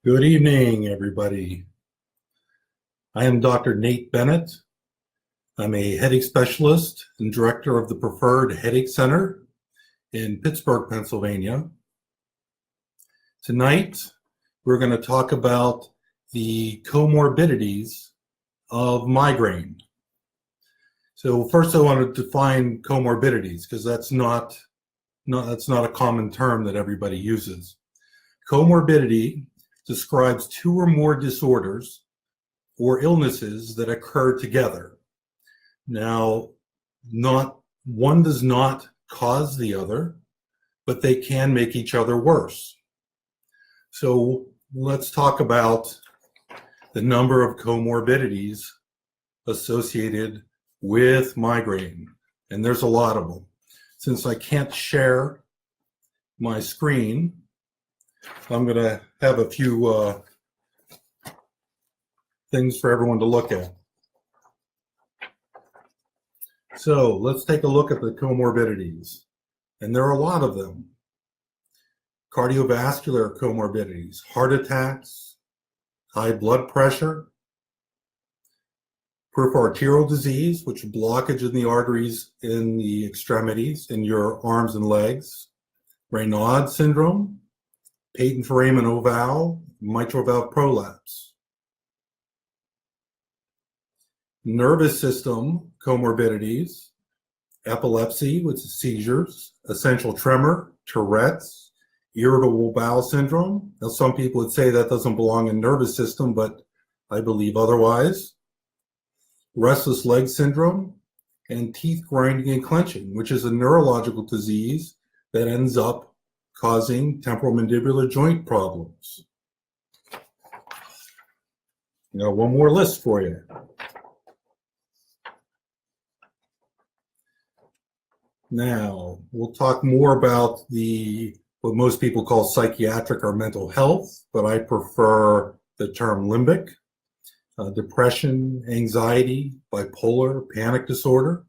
Good evening, everybody. I am Dr. Nate Bennett. I'm a headache specialist and director of the Preferred Headache Center in Pittsburgh, Pennsylvania. Tonight, we're going to talk about the comorbidities of migraine. So first I want to define comorbidities because that's not a common term that everybody uses. Comorbidity describes two or more disorders or illnesses that occur together. Now, one does not cause the other, but they can make each other worse. So let's talk about the number of comorbidities associated with migraine, and there's a lot of them. Since I can't share my screen, I'm going to have a few things for everyone to look at. So let's take a look at the comorbidities. And there are a lot of them. Cardiovascular comorbidities, heart attacks, high blood pressure, peripheral arterial disease, which is blockage in the arteries in the extremities, in your arms and legs, Raynaud syndrome, patent foramen ovale, mitral valve prolapse. Nervous system comorbidities, epilepsy, which is seizures, essential tremor, Tourette's, irritable bowel syndrome. Now, some people would say that doesn't belong in nervous system, but I believe otherwise. Restless leg syndrome, and teeth grinding and clenching, which is a neurological disease that ends up causing temporomandibular joint problems. Now, one more list for you. Now, we'll talk more about what most people call psychiatric or mental health, but I prefer the term limbic, depression, anxiety, bipolar, panic disorder,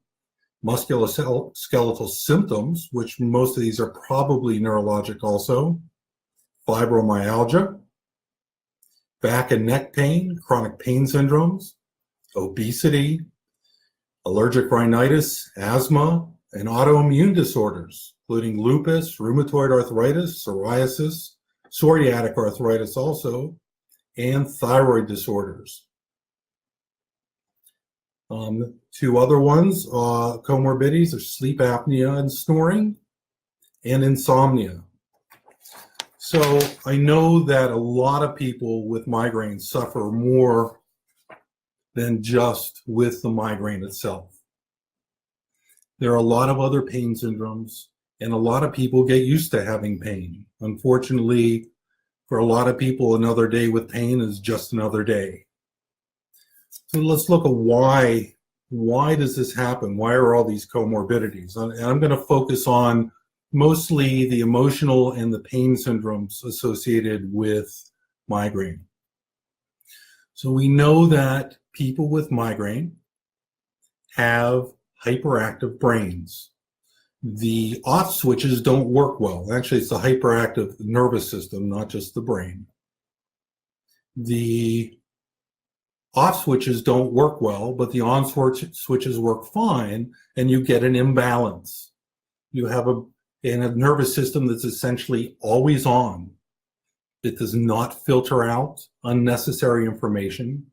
musculoskeletal symptoms, which most of these are probably neurologic also, fibromyalgia, back and neck pain, chronic pain syndromes, obesity, allergic rhinitis, asthma, and autoimmune disorders, including lupus, rheumatoid arthritis, psoriasis, psoriatic arthritis also, and thyroid disorders. Two other ones, comorbidities, are sleep apnea and snoring, and insomnia. So I know that a lot of people with migraine suffer more than just with the migraine itself. There are a lot of other pain syndromes, and a lot of people get used to having pain. Unfortunately, for a lot of people, another day with pain is just another day. So let's look at why does this happen? Why are all these comorbidities? And I'm going to focus on mostly the emotional and the pain syndromes associated with migraine. So we know that people with migraine have hyperactive brains. The off switches don't work well. Actually, it's the hyperactive nervous system, not just the brain. The off switches don't work well, but the on switches work fine, and you get an imbalance. You have a nervous system that's essentially always on. It does not filter out unnecessary information,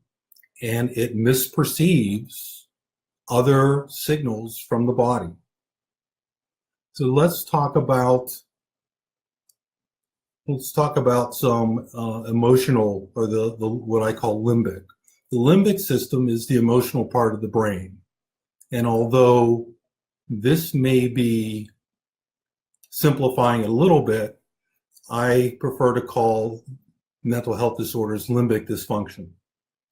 and it misperceives other signals from the body. So let's talk about some emotional, or the what I call limbic. The limbic system is the emotional part of the brain. And although this may be simplifying it a little bit, I prefer to call mental health disorders limbic dysfunction.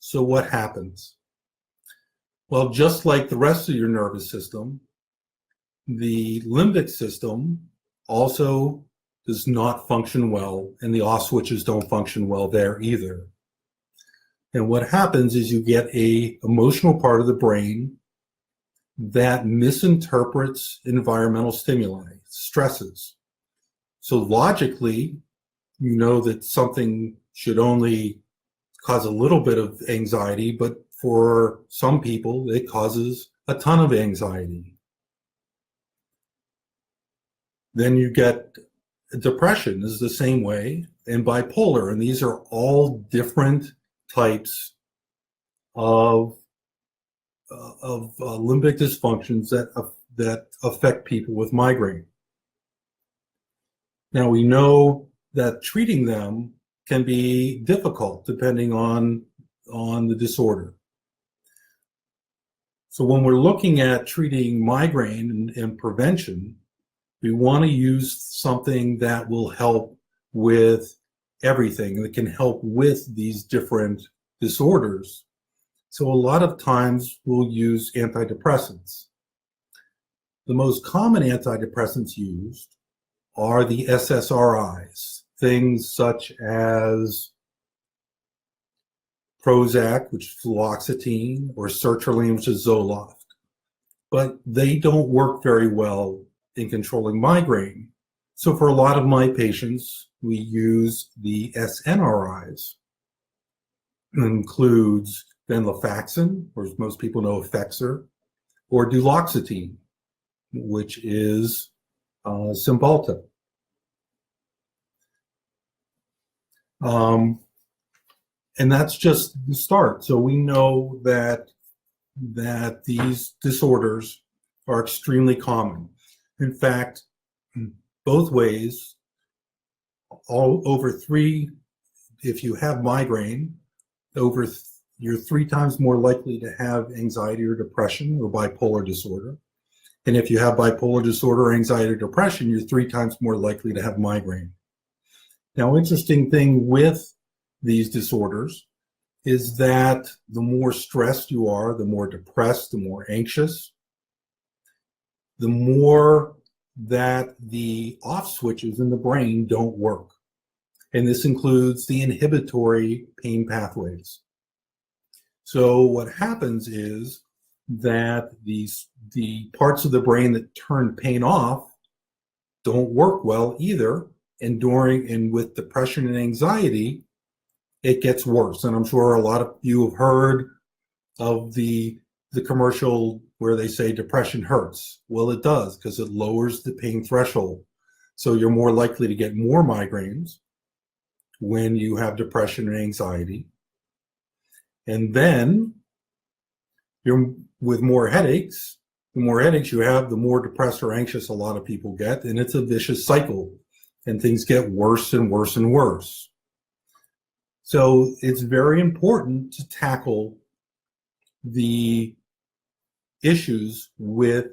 So what happens? Well, just like the rest of your nervous system, the limbic system also does not function well, and the off switches don't function well there either. And what happens is you get an emotional part of the brain that misinterprets environmental stimuli, stresses. So logically, you know that something should only cause a little bit of anxiety, but for some people, it causes a ton of anxiety. Then you get depression is the same way, and bipolar, and these are all different types of limbic dysfunctions that affect people with migraine. Now we know that treating them can be difficult depending on the disorder. So when we're looking at treating migraine and prevention, we want to use something that will help with everything, that can help with these different disorders. So a lot of times we'll use antidepressants. The most common antidepressants used are the SSRIs, things such as Prozac, which is fluoxetine, or sertraline, which is Zoloft. But they don't work very well in controlling migraine. So for a lot of my patients, we use the SNRIs. It includes venlafaxine, or as most people know, Effexor, or duloxetine, which is Cymbalta. And that's just the start. So we know that these disorders are extremely common. In fact, both ways, if you have migraine, you're 3 times more likely to have anxiety or depression or bipolar disorder. And if you have bipolar disorder, anxiety, or depression, you're 3 times more likely to have migraine. Now, interesting thing with these disorders is that the more stressed you are, the more depressed, the more anxious, the more that the off switches in the brain don't work. And this includes the inhibitory pain pathways. So what happens is that the parts of the brain that turn pain off don't work well either. And with depression and anxiety, it gets worse. And I'm sure a lot of you have heard of the commercial where they say depression hurts. Well, it does, because it lowers the pain threshold. So you're more likely to get more migraines when you have depression and anxiety. And then you're with more headaches. The more headaches you have, the more depressed or anxious a lot of people get. And it's a vicious cycle. And things get worse and worse and worse. So it's very important to tackle the issues with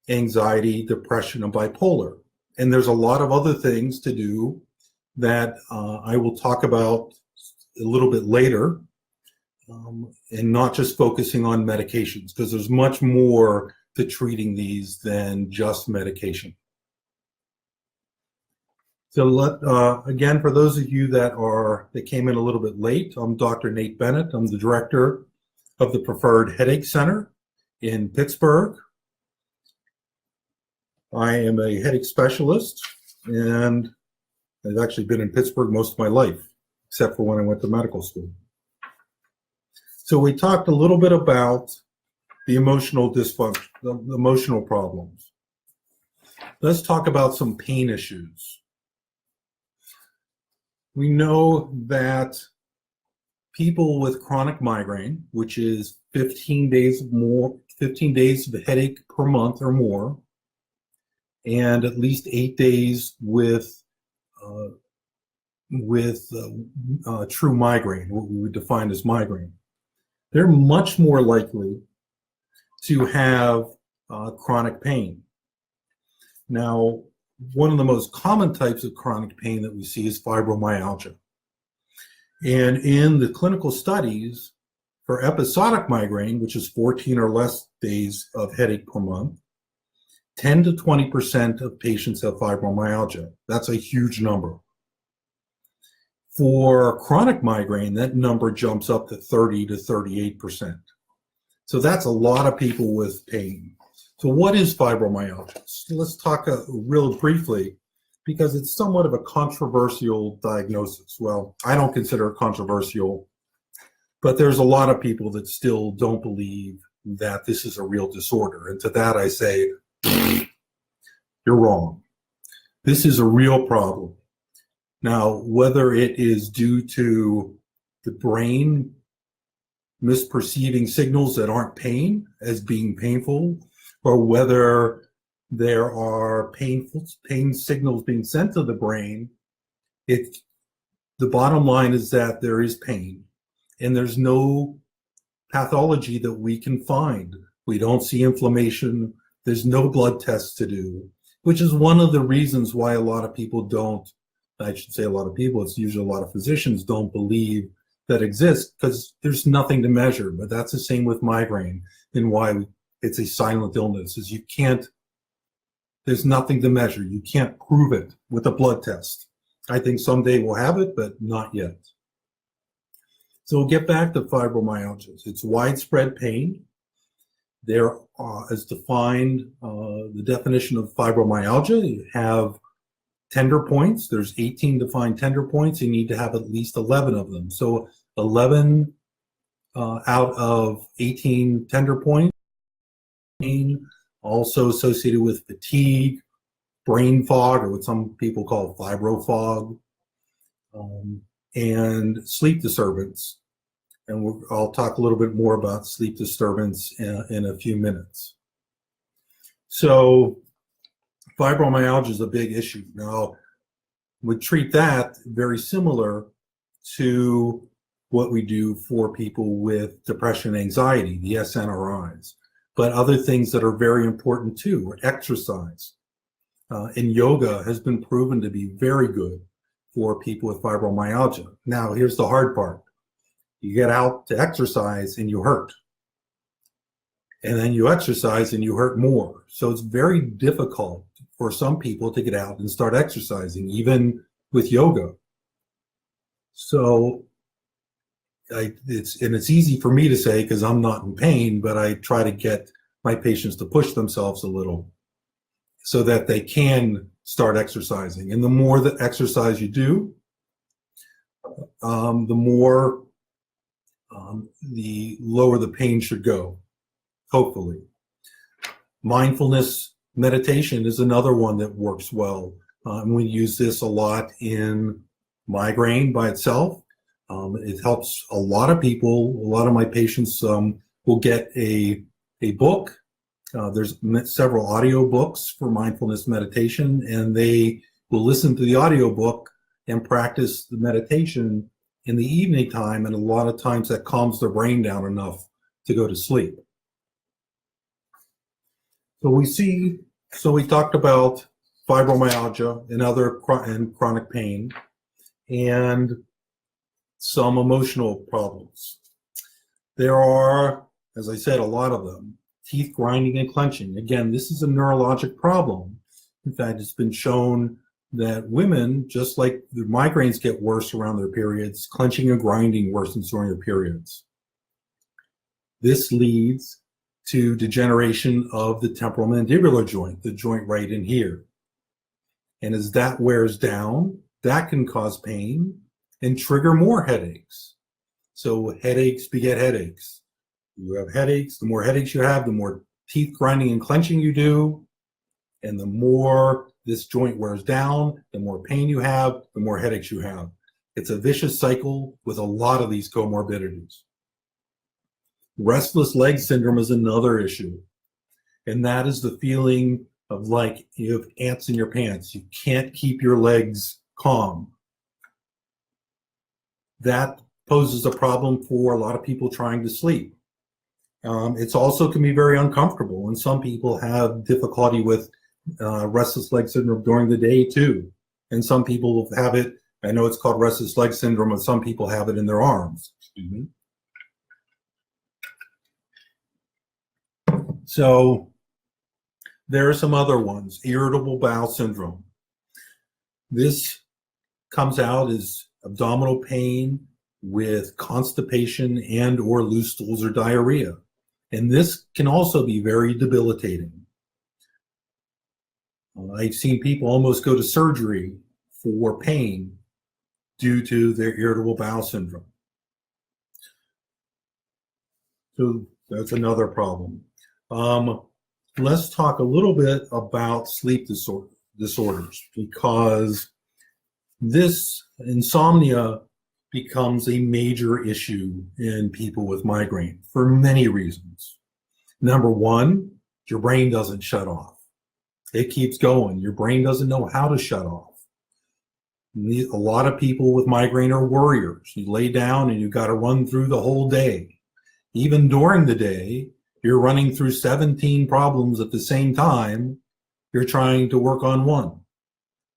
anxiety, depression, and bipolar. And there's a lot of other things to do that I will talk about a little bit later, and not just focusing on medications, because there's much more to treating these than just medication. So again, for those of you that came in a little bit late, I'm Dr. Nate Bennett. I'm the director of the Preferred Headache Center in Pittsburgh. I am a headache specialist, and I've actually been in Pittsburgh most of my life, except for when I went to medical school. So we talked a little bit about the emotional dysfunction, the emotional problems. Let's talk about some pain issues. We know that people with chronic migraine, which is 15 days of headache per month or more, and at least 8 days with true migraine, what we would define as migraine, they're much more likely to have chronic pain. Now, one of the most common types of chronic pain that we see is fibromyalgia. And in the clinical studies for episodic migraine, which is 14 or less days of headache per month, 10 to 20% of patients have fibromyalgia. That's a huge number. For chronic migraine, that number jumps up to 30 to 38%. So that's a lot of people with pain. So what is fibromyalgia? So let's talk real briefly, because it's somewhat of a controversial diagnosis. Well, I don't consider it controversial, but there's a lot of people that still don't believe that this is a real disorder. And to that I say, you're wrong. This is a real problem. Now, whether it is due to the brain misperceiving signals that aren't pain as being painful, or whether there are pain signals being sent to the brain, the bottom line is that there is pain, and there's no pathology that we can find. We don't see inflammation. There's no blood tests to do, which is one of the reasons why a lot of people don't, I should say a lot of people, it's usually a lot of physicians don't believe that exists, because there's nothing to measure. But that's the same with migraine, and why it's a silent illness, is you can't, there's nothing to measure. You can't prove it with a blood test. I think someday we'll have it, but not yet. So we'll get back to fibromyalgia. It's widespread pain. There is defined, the definition of fibromyalgia, you have tender points. There's 18 defined tender points. You need to have at least 11 of them. So 11 out of 18 tender points, pain, also associated with fatigue, brain fog, or what some people call fibro fog, and sleep disturbance. And I'll talk a little bit more about sleep disturbance in a few minutes. So fibromyalgia is a big issue. Now, we treat that very similar to what we do for people with depression and anxiety, the SNRIs. But other things that are very important too are exercise. And yoga has been proven to be very good for people with fibromyalgia. Now, here's the hard part. You get out to exercise and you hurt. And then you exercise and you hurt more. So it's very difficult for some people to get out and start exercising, even with yoga. So it's easy for me to say because I'm not in pain, but I try to get my patients to push themselves a little so that they can start exercising. And the more the exercise you do, the lower the pain should go, hopefully. Mindfulness meditation is another one that works well. We use this a lot in migraine by itself. It helps a lot of people. A lot of my patients will get a book. There's several audio books for mindfulness meditation, and they will listen to the audio book and practice the meditation in the evening time, and a lot of times that calms their brain down enough to go to sleep. So we talked about fibromyalgia and other chronic pain, and some emotional problems. There are, as I said, a lot of them. Teeth grinding and clenching. Again, this is a neurologic problem. In fact, it's been shown that women, just like the migraines get worse around their periods, clenching and grinding worsens during their periods. This leads to degeneration of the temporomandibular joint, the joint right in here. And as that wears down, that can cause pain and trigger more headaches. So headaches beget headaches. You have headaches, the more headaches you have, the more teeth grinding and clenching you do, and the more this joint wears down, the more pain you have, the more headaches you have. It's a vicious cycle with a lot of these comorbidities. Restless leg syndrome is another issue, and that is the feeling of like you have ants in your pants. You can't keep your legs calm. That poses a problem for a lot of people trying to sleep. It's also can be very uncomfortable, and some people have difficulty with restless leg syndrome during the day too. And some people have it, I know it's called restless leg syndrome, and some people have it in their arms. Excuse me. So there are some other ones. Irritable bowel syndrome. This comes out as abdominal pain with constipation and or loose stools or diarrhea. And this can also be very debilitating. I've seen people almost go to surgery for pain due to their irritable bowel syndrome. So that's another problem. Let's talk a little bit about sleep disorders, because this insomnia becomes a major issue in people with migraine for many reasons. Number one, your brain doesn't shut off. It keeps going. Your brain doesn't know how to shut off. A lot of people with migraine are worriers. You lay down and you've got to run through the whole day. Even during the day, you're running through 17 problems at the same time. You're trying to work on one.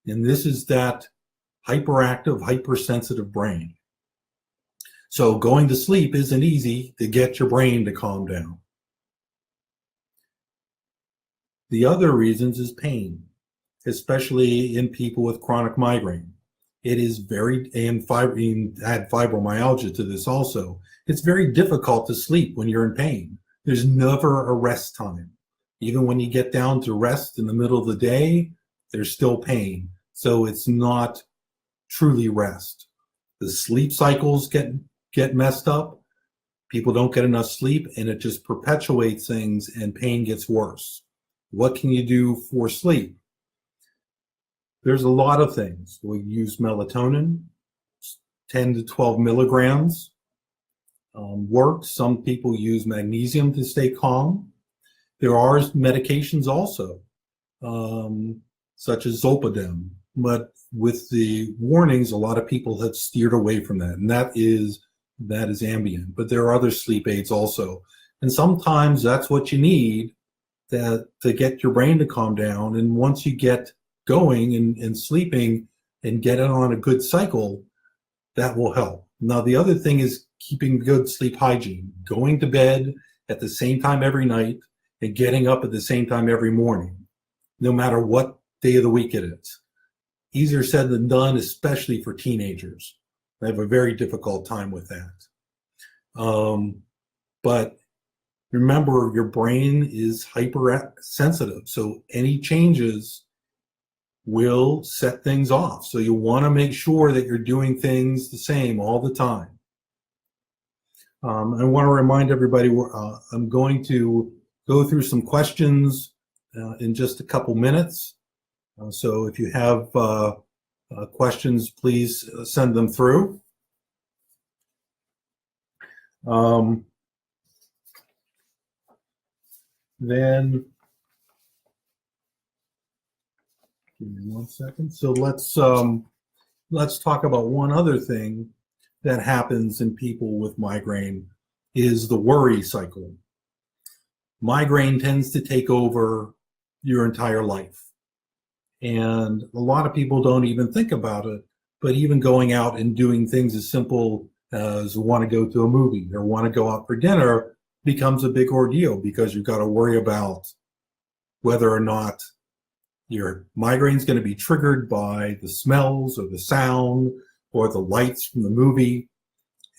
And this is that hyperactive, hypersensitive brain. So going to sleep isn't easy to get your brain to calm down. The other reasons is pain, especially in people with chronic migraine. It is very, and add fibromyalgia to this also, it's very difficult to sleep when you're in pain. There's never a rest time. Even when you get down to rest in the middle of the day, there's still pain. So it's not truly rest. The sleep cycles get messed up. People don't get enough sleep, and it just perpetuates things, and pain gets worse. What can you do for sleep? There's a lot of things. We use melatonin, 10 to 12 milligrams. Works. Some people use magnesium to stay calm. There are medications also, such as Zolpidem, but with the warnings, a lot of people have steered away from that, and that is Ambien. But there are other sleep aids also, and sometimes that's what you need to get your brain to calm down. And once you get going and sleeping and get on a good cycle, that will help. Now, the other thing is keeping good sleep hygiene, going to bed at the same time every night and getting up at the same time every morning, no matter what day of the week it is. Easier said than done, especially for teenagers. I have a very difficult time with that. But remember, your brain is hypersensitive, so any changes will set things off. So you want to make sure that you're doing things the same all the time. I want to remind everybody, I'm going to go through some questions in just a couple minutes. So if you have questions, please send them through. Then, give me 1 second. So let's talk about one other thing that happens in people with migraine is the worry cycle. Migraine tends to take over your entire life. And a lot of people don't even think about it, but even going out and doing things as simple as want to go to a movie or want to go out for dinner becomes a big ordeal, because you've got to worry about whether or not your migraine is going to be triggered by the smells or the sound or the lights from the movie.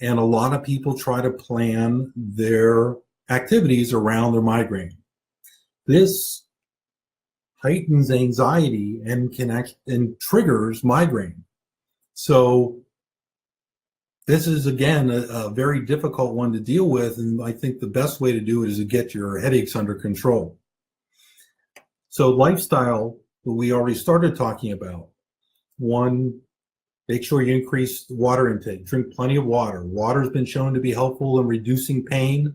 And a lot of people try to plan their activities around their migraine. This heightens anxiety and triggers migraine. So this is, again, a very difficult one to deal with, and I think the best way to do it is to get your headaches under control. So lifestyle, we already started talking about. One, make sure you increase water intake. Drink plenty of water. Water has been shown to be helpful in reducing pain,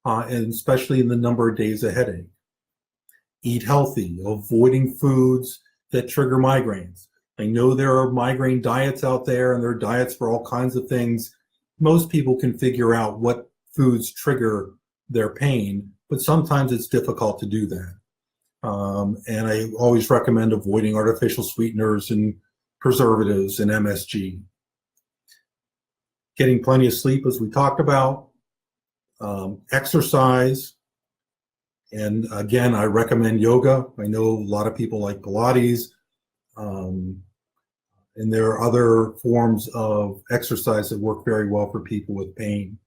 and especially in the number of days of headache. Eat healthy, avoiding foods that trigger migraines. I know there are migraine diets out there, and there are diets for all kinds of things. Most people can figure out what foods trigger their pain, but sometimes it's difficult to do that. And I always recommend avoiding artificial sweeteners and preservatives and MSG. Getting plenty of sleep, as we talked about. Exercise. And again, I recommend yoga. I know a lot of people like Pilates. And there are other forms of exercise that work very well for people with pain.